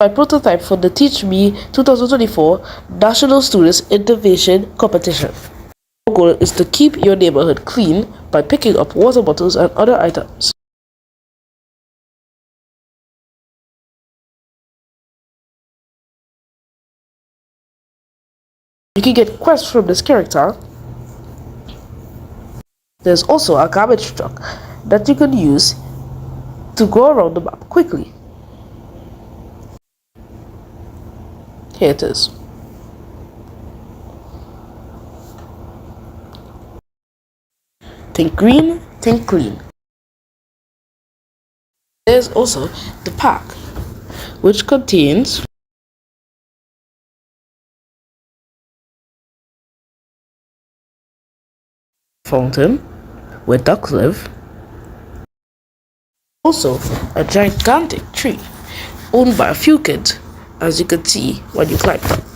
My prototype for the Teach Me 2024 National Students Innovation Competition. Our goal is to keep your neighborhood clean by picking up water bottles and other items. You can get quests from this character. There's also a garbage truck that you can use to go around the map quickly. Here it is. Think green, think clean. There's also the park, which contains fountain where ducks live. Also, a gigantic tree owned by a few kids, as you can see when you climb up.